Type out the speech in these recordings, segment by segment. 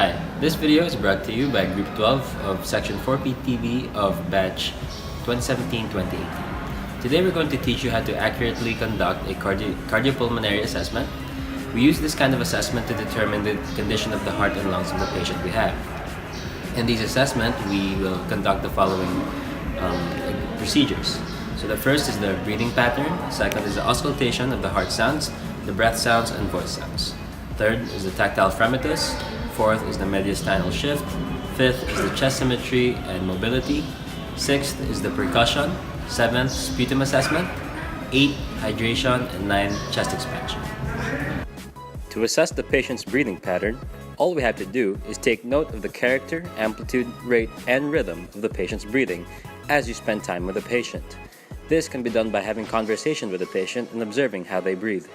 Hi, this video is brought to you by Group 12 of Section 4P of Batch 2017-2018. Today we're going to teach you how to accurately conduct a cardiopulmonary assessment. We use this kind of assessment to determine the condition of the heart and lungs of the patient we have. In these assessments, we will conduct the following procedures. So the first is the breathing pattern, second is the auscultation of the heart sounds, the breath sounds, and voice sounds. Third is the tactile fremitus. Fourth is the mediastinal shift. Fifth is the chest symmetry and mobility. Sixth is the percussion. Seventh, sputum assessment. 8, hydration, and 9, chest expansion. To assess the patient's breathing pattern, all we have to do is take note of the character, amplitude, rate, and rhythm of the patient's breathing as you spend time with the patient. This can be done by having conversation with the patient and observing how they breathe.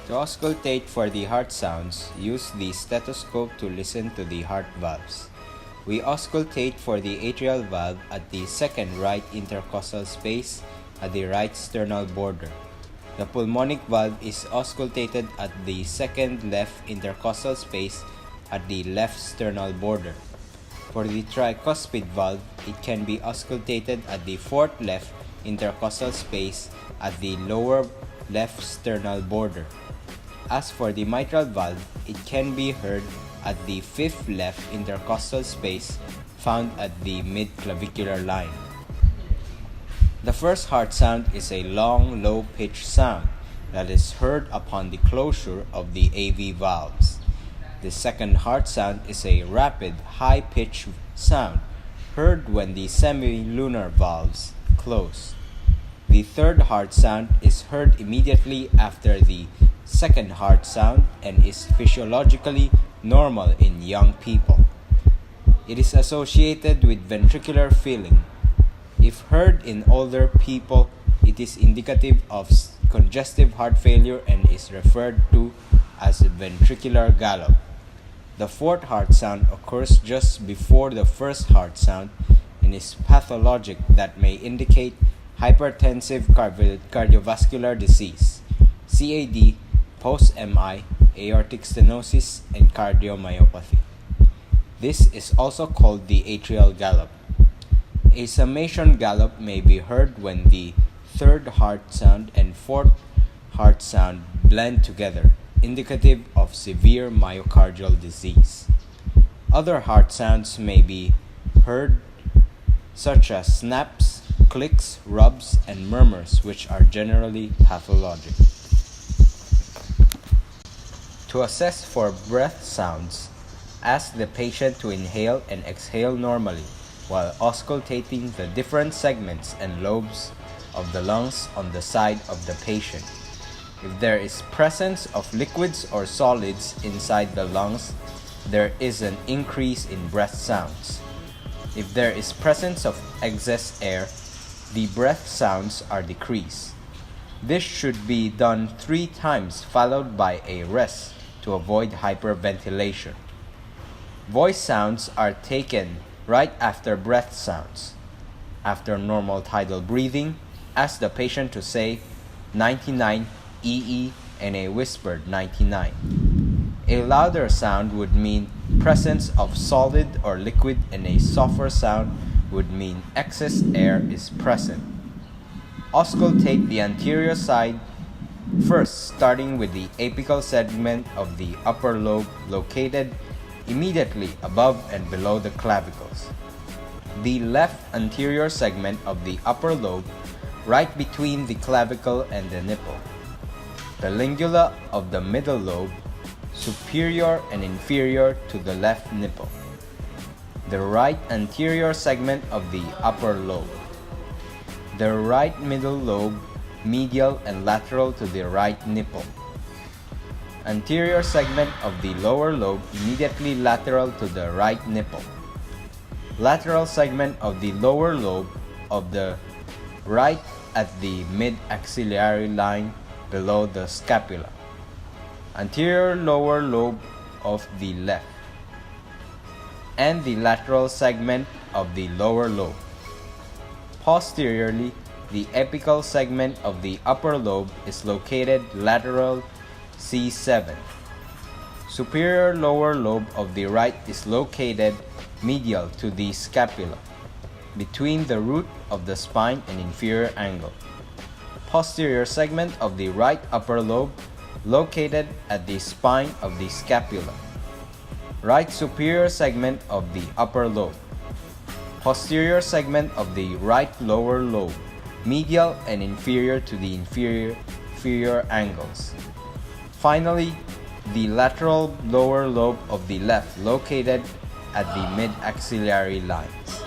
To auscultate for the heart sounds, use the stethoscope to listen to the heart valves. We auscultate for the atrial valve at the second right intercostal space at the right sternal border. The pulmonic valve is auscultated at the second left intercostal space at the left sternal border. For the tricuspid valve, it can be auscultated at the fourth left intercostal space at the lower left sternal border. As for the mitral valve, it can be heard at the fifth left intercostal space found at the mid-clavicular line. The first heart sound is a long, low-pitched sound that is heard upon the closure of the AV valves. The second heart sound is a rapid, high-pitched sound heard when the semilunar valves close. The third heart sound is heard immediately after the second heart sound and is physiologically normal in young people. It is associated with ventricular filling. If heard in older people, it is indicative of congestive heart failure and is referred to as ventricular gallop. The fourth heart sound occurs just before the first heart sound and is pathologic that may indicate hypertensive cardiovascular disease, CAD, post-MI, aortic stenosis, and cardiomyopathy. This is also called the atrial gallop. A summation gallop may be heard when the third heart sound and fourth heart sound blend together, indicative of severe myocardial disease. Other heart sounds may be heard such as snaps, clicks, rubs, and murmurs, which are generally pathologic. To assess for breath sounds, ask the patient to inhale and exhale normally while auscultating the different segments and lobes of the lungs on the side of the patient. If there is presence of liquids or solids inside the lungs, there is an increase in breath sounds. If there is presence of excess air, the breath sounds are decreased. This should be done 3 times followed by a rest to avoid hyperventilation. Voice sounds are taken right after breath sounds. After normal tidal breathing, ask the patient to say 99 EE and a whispered 99. A louder sound would mean presence of solid or liquid, and a softer sound would mean excess air is present. Auscultate the anterior side first, starting with the apical segment of the upper lobe located immediately above and below the clavicles. The left anterior segment of the upper lobe right between the clavicle and the nipple. The lingula of the middle lobe superior and inferior to the left nipple. The right anterior segment of the upper lobe. The right middle lobe medial and lateral to the right nipple. Anterior segment of the lower lobe immediately lateral to the right nipple. Lateral segment of the lower lobe of the right at the mid-axillary line below the scapula. Anterior lower lobe of the left. And the lateral segment of the lower lobe. Posteriorly, the apical segment of the upper lobe is located lateral C7. Superior lower lobe of the right is located medial to the scapula, between the root of the spine and inferior angle. Posterior segment of the right upper lobe located at the spine of the scapula. Right superior segment of the upper lobe. Posterior segment of the right lower lobe, medial and inferior to the inferior angles. Finally, the lateral lower lobe of the left located at the mid-axillary lines.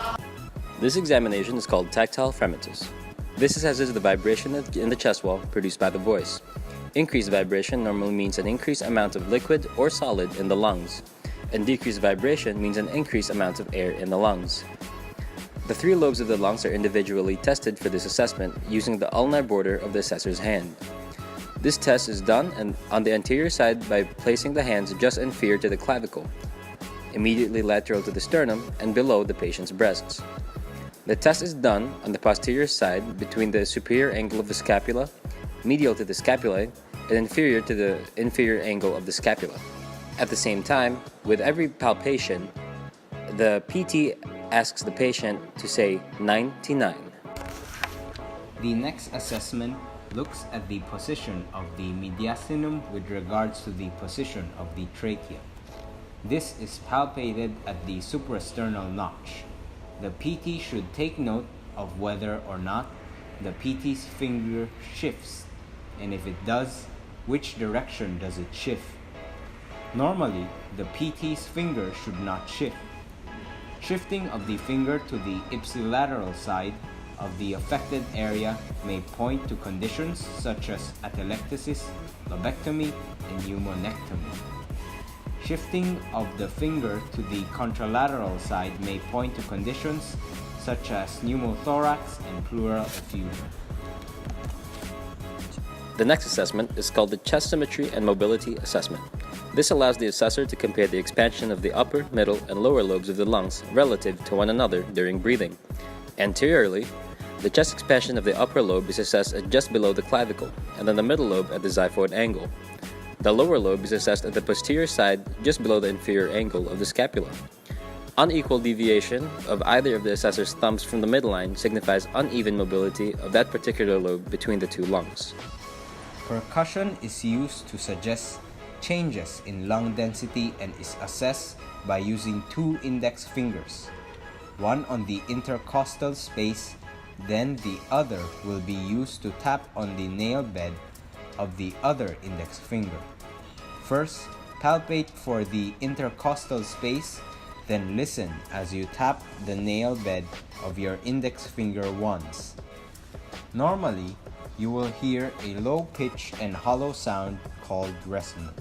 This examination is called tactile fremitus. This assesses the vibration in the chest wall produced by the voice. Increased vibration normally means an increased amount of liquid or solid in the lungs, and decreased vibration means an increased amount of air in the lungs. The three lobes of the lungs are individually tested for this assessment using the ulnar border of the assessor's hand. This test is done on the anterior side by placing the hands just inferior to the clavicle, immediately lateral to the sternum, and below the patient's breasts. The test is done on the posterior side between the superior angle of the scapula, medial to the scapulae, and inferior to the inferior angle of the scapula. At the same time, with every palpation, the PT asks the patient to say 99. The next assessment looks at the position of the mediastinum with regards to the position of the trachea. This is palpated at the suprasternal notch. The PT should take note of whether or not the PT's finger shifts, and if it does, which direction does it shift. Normally, the PT's finger should not shift. Shifting of the finger to the ipsilateral side of the affected area may point to conditions such as atelectasis, lobectomy, and pneumonectomy. Shifting of the finger to the contralateral side may point to conditions such as pneumothorax and pleural effusion. The next assessment is called the chest symmetry and mobility assessment. This allows the assessor to compare the expansion of the upper, middle, and lower lobes of the lungs relative to one another during breathing. Anteriorly, the chest expansion of the upper lobe is assessed at just below the clavicle, and then the middle lobe at the xiphoid angle. The lower lobe is assessed at the posterior side just below the inferior angle of the scapula. Unequal deviation of either of the assessor's thumbs from the midline signifies uneven mobility of that particular lobe between the two lungs. Percussion is used to suggest changes in lung density and is assessed by using two index fingers, one on the intercostal space, then the other will be used to tap on the nail bed of the other index finger. First, palpate for the intercostal space, then listen as you tap the nail bed of your index finger once. Normally, you will hear a low pitch and hollow sound called resonant.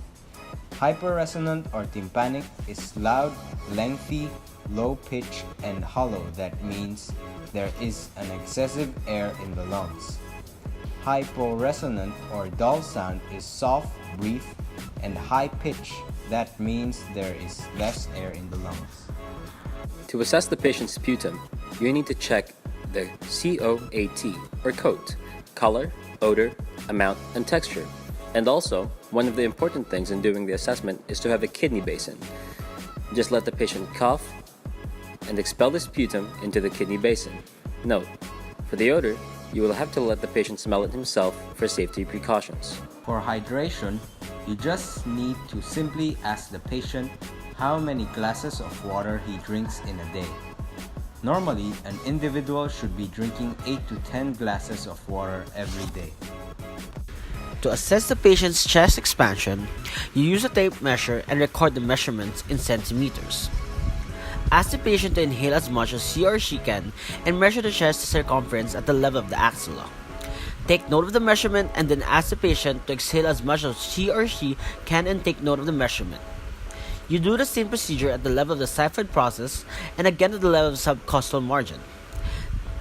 Hyperresonant or tympanic is loud, lengthy, low pitch, and hollow. That means there is an excessive air in the lungs. Hyporesonant or dull sound is soft, brief, and high pitch. That means there is less air in the lungs. To assess the patient's sputum, you need to check the COAT or coat, color, odor, amount, and texture. And also, one of the important things in doing the assessment is to have a kidney basin. Just let the patient cough and expel the sputum into the kidney basin. Note, for the odor, you will have to let the patient smell it himself for safety precautions. For hydration, you just need to simply ask the patient how many glasses of water he drinks in a day. Normally, an individual should be drinking 8 to 10 glasses of water every day. To assess the patient's chest expansion, you use a tape measure and record the measurements in centimeters. Ask the patient to inhale as much as he or she can and measure the chest circumference at the level of the axilla. Take note of the measurement and then ask the patient to exhale as much as he or she can and take note of the measurement. You do the same procedure at the level of the xiphoid process and again at the level of the subcostal margin.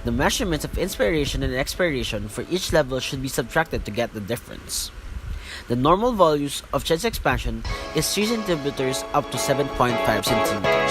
The measurements of inspiration and expiration for each level should be subtracted to get the difference. The normal values of chest expansion is 3 cm up to 7.5 cm.